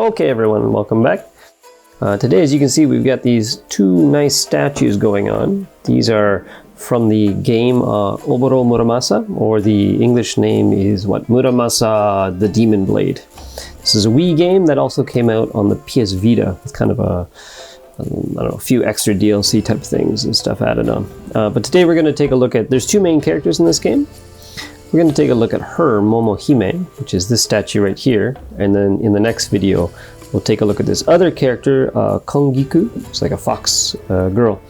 Okay everyone, welcome back. Today, as you can see, we've got these two nice statues going on. These are from the game Muramasa, or the English name is Muramasa the Demon Blade. This is a Wii game that also came out on the PS Vita with kind of a few extra DLC type things and stuff added on. But today we're going to take a look at, there's two main characters in this game. We're going to take a look at her, MomoHime, which is this statue right here, and then in the next video we'll take a look at this other character, Kongiku. It's like a fox girl.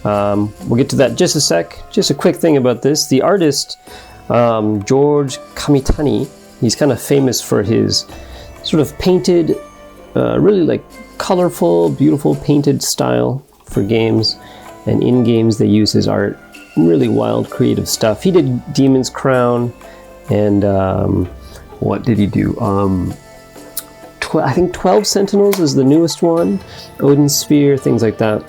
We'll get to that in just a sec. Just a quick thing about this. The artist, George Kamitani, he's kind of famous for his sort of painted, really like colorful, beautiful painted style for games. And in games they use his art. Really wild, creative stuff. He did Demon's Crown, and what did he do? I think 12 Sentinels is the newest one. Odin's Sphere, things like that.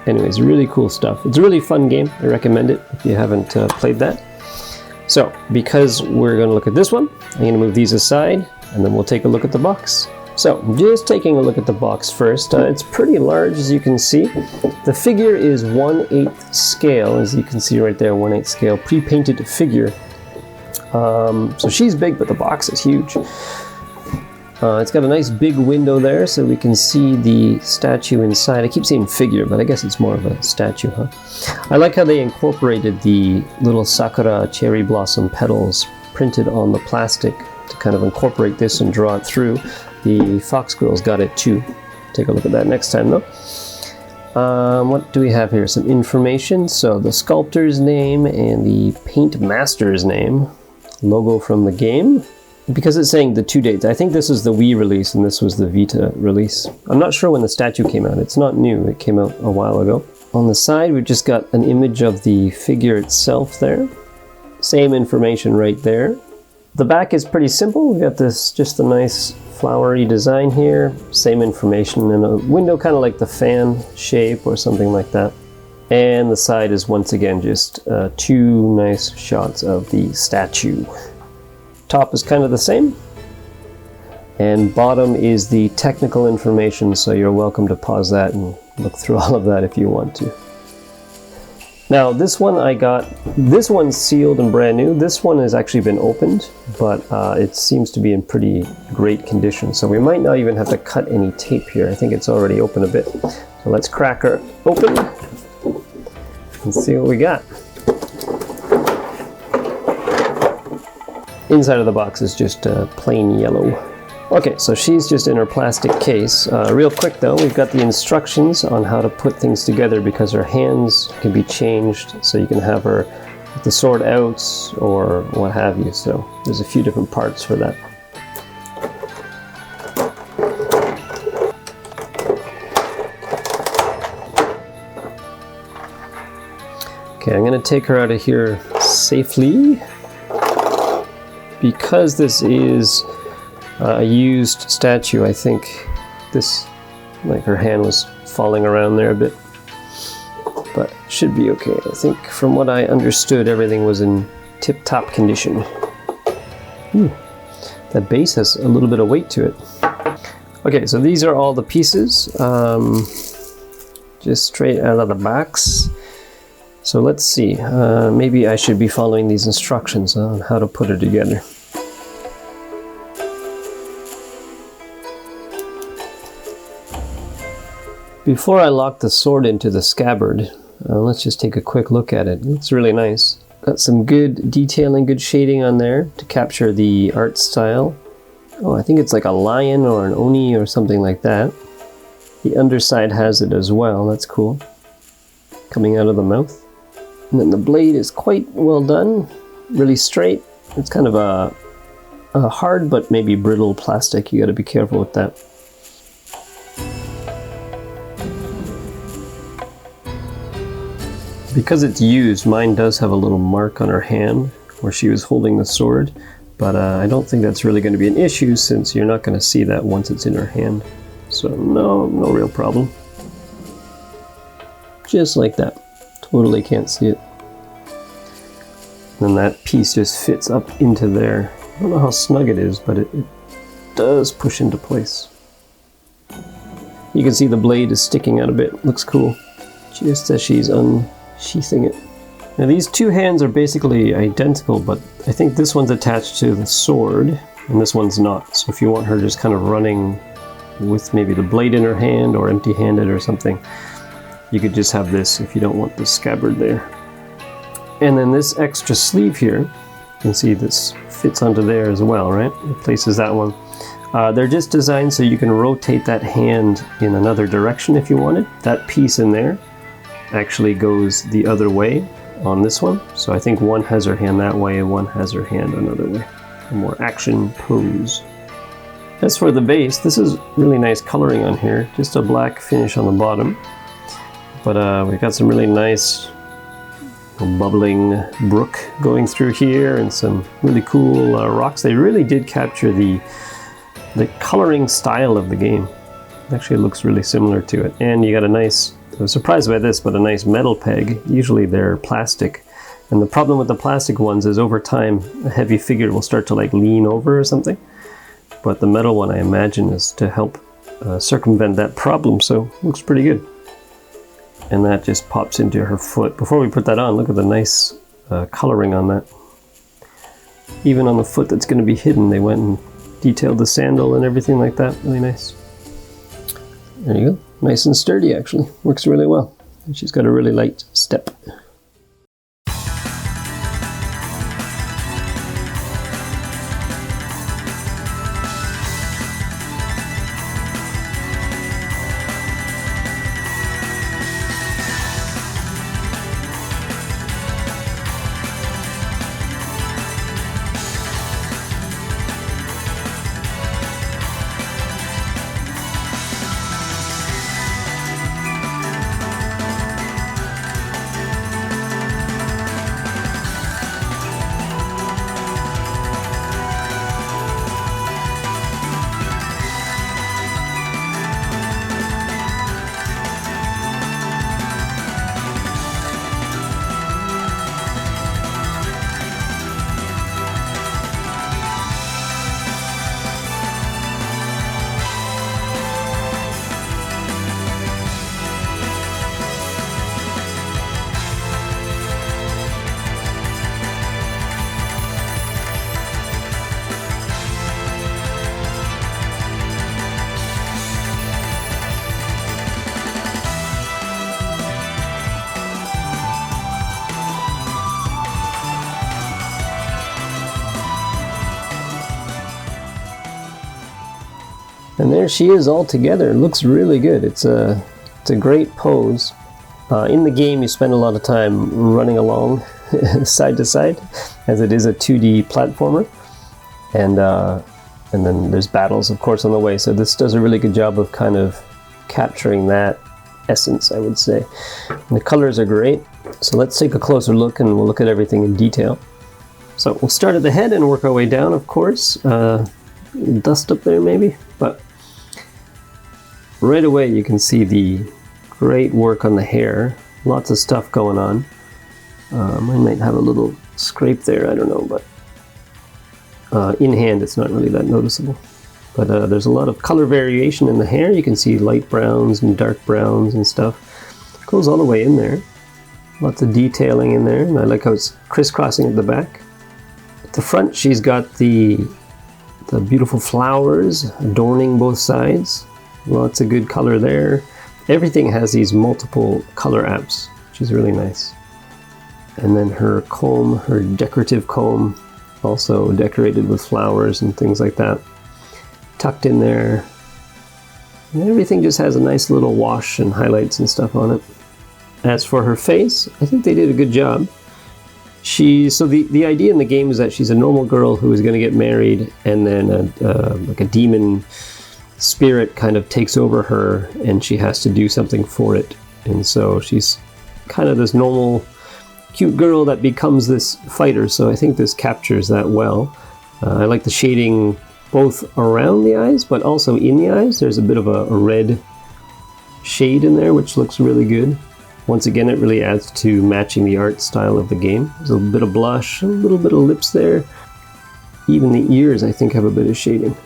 Anyways, really cool stuff. It's a really fun game. I recommend it if you haven't played that. So, because we're going to look at this one, I'm going to move these aside, and then we'll take a look at the box. So, just taking a look at the box first. It's pretty large, as you can see. The figure is 1/8 scale, as you can see right there, 1/8 scale, pre-painted figure. So she's big, but the box is huge. It's got a nice big window there, so we can see the statue inside. I keep saying figure, but I guess it's more of a statue, huh? I like how they incorporated the little sakura cherry blossom petals printed on the plastic to kind of incorporate this and draw it through. The Fox Girls got it too. Take a look at that next time though. What do we have here? Some information. So the sculptor's name and the paint master's name. Logo from the game. Because it's saying the two dates, I think this is the Wii release and this was the Vita release. I'm not sure when the statue came out. It's not new. It came out a while ago. On the side, we've just got an image of the figure itself there. Same information right there. The back is pretty simple. We've got this, just a nice flowery design here. Same information in a window, kind of like the fan shape or something like that. And the side is once again just two nice shots of the statue. Top is kind of the same. And bottom is the technical information, so you're welcome to pause that and look through all of that if you want to. Now this one I got, this one's sealed and brand new. This one has actually been opened, but it seems to be in pretty great condition. So we might not even have to cut any tape here. I think it's already open a bit. So let's crack her open and see what we got. Inside of the box is just plain yellow. Okay, so she's just in her plastic case. Real quick though, we've got the instructions on how to put things together because her hands can be changed, so you can have her with the sword out or what have you. So there's a few different parts for that. Okay, I'm gonna take her out of here safely. Because this is a used statue, I think this, like her hand was falling around there a bit, but should be okay. I think from what I understood, everything was in tip-top condition. That base has a little bit of weight to it. Okay, so these are all the pieces, just straight out of the box. So let's see, maybe I should be following these instructions on how to put it together. Before I lock the sword into the scabbard, let's just take a quick look at it. It looks really nice. Got some good detailing, good shading on there to capture the art style. Oh, I think it's like a lion or an oni or something like that. The underside has it as well, that's cool. Coming out of the mouth. And then the blade is quite well done, really straight. It's kind of a hard but maybe brittle plastic. You got to be careful with that. Because it's used, mine does have a little mark on her hand where she was holding the sword, but I don't think that's really going to be an issue since you're not going to see that once it's in her hand. So no real problem. Just like that. Totally can't see it. And that piece just fits up into there. I don't know how snug it is, but it does push into place. You can see the blade is sticking out a bit. Looks cool. Just as she's unsheathing it. Now these two hands are basically identical, but I think this one's attached to the sword and this one's not. So if you want her just kind of running with maybe the blade in her hand or empty-handed or something, you could just have this if you don't want the scabbard there. And then this extra sleeve here, you can see this fits onto there as well, right? It places that one. They're just designed so you can rotate that hand in another direction if you wanted. That piece in there actually goes the other way on this one. So I think one has her hand that way and one has her hand another way. A more action pose. As for the base, this is really nice coloring on here. Just a black finish on the bottom. But we've got some really nice bubbling brook going through here and some really cool rocks. They really did capture the coloring style of the game. Actually, it looks really similar to it. And you got a nice, I was surprised by this, but a nice metal peg. Usually they're plastic. And the problem with the plastic ones is over time, a heavy figure will start to like lean over or something. But the metal one, I imagine, is to help circumvent that problem. So looks pretty good. And that just pops into her foot. Before we put that on, look at the nice coloring on that. Even on the foot that's going to be hidden, they went and detailed the sandal and everything like that. Really nice. There you go. Nice and sturdy, actually. Works really well. And she's got a really light step. And there she is all together. It looks really good. It's a great pose. In the game, you spend a lot of time running along side to side, as it is a 2D platformer. And then there's battles, of course, on the way. So this does a really good job of kind of capturing that essence, I would say. And the colors are great. So let's take a closer look and we'll look at everything in detail. So we'll start at the head and work our way down, of course. Dust up there maybe, but right away you can see the great work on the hair. Lots of stuff going on. Mine might have a little scrape there, I don't know, but in hand it's not really that noticeable. But there's a lot of color variation in the hair. You can see light browns and dark browns and stuff. It goes all the way in there. Lots of detailing in there, and I like how it's crisscrossing at the back. At the front she's got the beautiful flowers adorning both sides. Lots of good color there. Everything has these multiple color apps, which is really nice. And then her comb, her decorative comb, also decorated with flowers and things like that. Tucked in there. And everything just has a nice little wash and highlights and stuff on it. As for her face, I think they did a good job. So the idea in the game is that she's a normal girl who is going to get married, and then like a demon spirit kind of takes over her and she has to do something for it. And so she's kind of this normal cute girl that becomes this fighter. So I think this captures that well. I like the shading both around the eyes but also in the eyes. There's a bit of a red shade in there which looks really good. Once again, it really adds to matching the art style of the game. There's a bit of blush, a little bit of lips there. Even the ears, I think, have a bit of shading.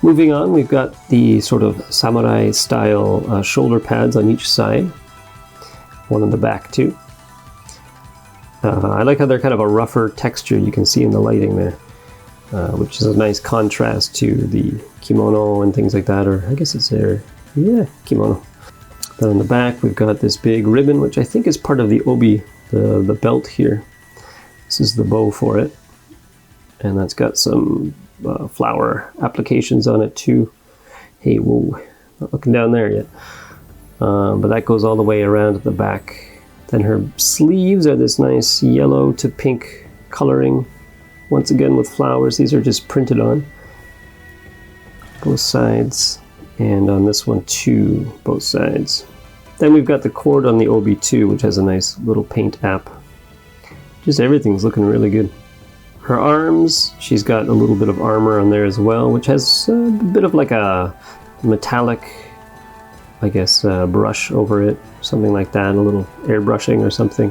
Moving on, we've got the sort of samurai style shoulder pads on each side. One on the back too. I like how they're kind of a rougher texture, you can see in the lighting there, which is a nice contrast to the kimono and things like that, or I guess it's their, yeah, kimono. Then on the back we've got this big ribbon, which I think is part of the obi, the belt here. This is the bow for it, and that's got some flower applications on it too. Hey, whoa, not looking down there yet. But that goes all the way around at the back. Then her sleeves are this nice yellow to pink coloring, once again with flowers. These are just printed on both sides, and on this one too, both sides. Then we've got the cord on the obi too, which has a nice little paint app. Just everything's looking really good. Her arms, she's got a little bit of armor on there as well, which has a bit of like a metallic, I guess, brush over it, something like that, a little airbrushing or something,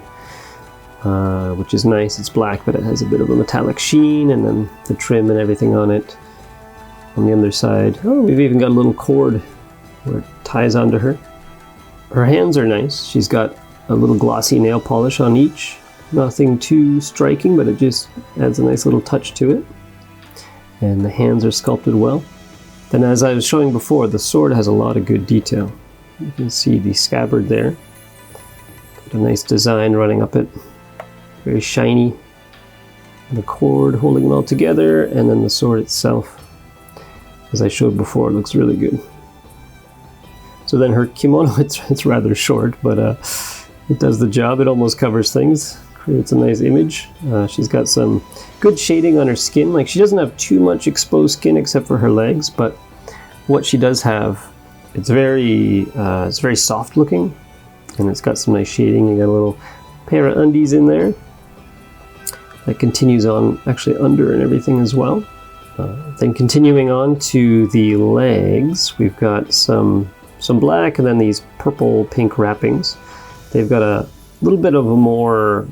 which is nice. It's black, but it has a bit of a metallic sheen, and then the trim and everything on it. On the underside, oh, we've even got a little cord where it ties onto her. Her hands are nice. She's got a little glossy nail polish on each. Nothing too striking, but it just adds a nice little touch to it. And the hands are sculpted well. Then, as I was showing before, the sword has a lot of good detail. You can see the scabbard there. Got a nice design running up it. Very shiny. And the cord holding it all together, and then the sword itself, as I showed before, it looks really good. So then her kimono, it's rather short, but it does the job. It almost covers things. Creates a nice image. She's got some good shading on her skin. Like, she doesn't have too much exposed skin except for her legs, but what she does have, it's very soft looking, and it's got some nice shading. You got a little pair of undies in there that continues on actually under and everything as well. Then continuing on to the legs, we've got some black and then these purple pink wrappings. They've got a little bit of a more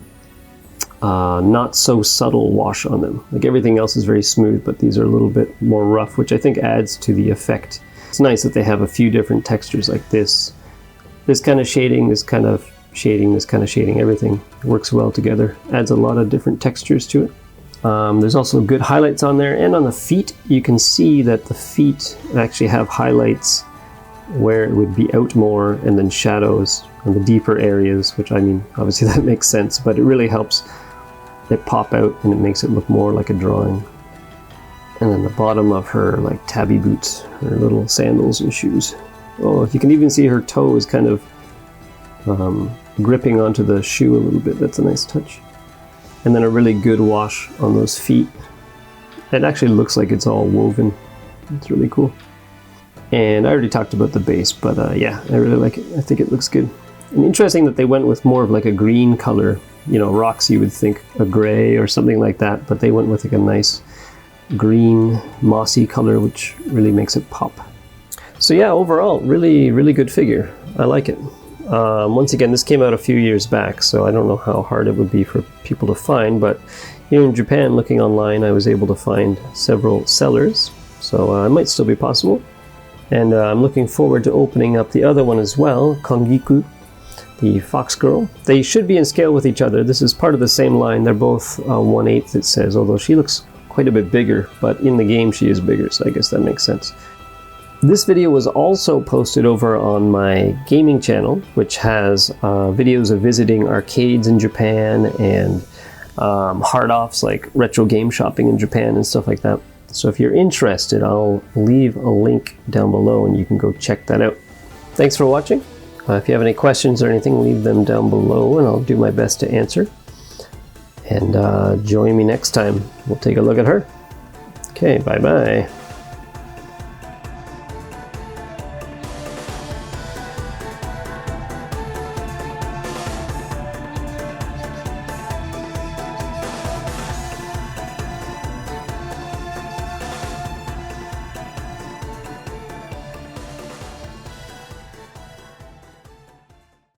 not so subtle wash on them. Like, everything else is very smooth, but these are a little bit more rough, which I think adds to the effect. It's nice that they have a few different textures like this kind of shading, this kind of shading, this kind of shading. Everything works well together, adds a lot of different textures to it. There's also good highlights on there, and on the feet you can see that the feet actually have highlights where it would be out more, and then shadows on the deeper areas, which, I mean, obviously that makes sense, but it really helps it pop out and it makes it look more like a drawing. And then the bottom of her, like, tabby boots, her little sandals and shoes. Oh, you can even see her toe is kind of gripping onto the shoe a little bit. That's a nice touch. And then a really good wash on those feet. It actually looks like it's all woven. It's really cool. And I already talked about the base, but yeah, I really like it. I think it looks good. And interesting that they went with more of like a green color. You know, rocks, you would think a gray or something like that, but they went with like a nice green, mossy color, which really makes it pop. So yeah, overall, really, really good figure. I like it. Once again, this came out a few years back, so I don't know how hard it would be for people to find, but here in Japan, looking online, I was able to find several sellers, so it might still be possible. And I'm looking forward to opening up the other one as well, Kongiku, the fox girl. They should be in scale with each other. This is part of the same line. They're both 1/8, it says, although she looks quite a bit bigger, but in the game she is bigger, so I guess that makes sense. This video was also posted over on my gaming channel, which has videos of visiting arcades in Japan and hard-offs like retro game shopping in Japan and stuff like that. So if you're interested, I'll leave a link down below and you can go check that out. Thanks for watching. If you have any questions or anything, leave them down below and I'll do my best to answer. And join me next time. We'll take a look at her. Okay, bye-bye.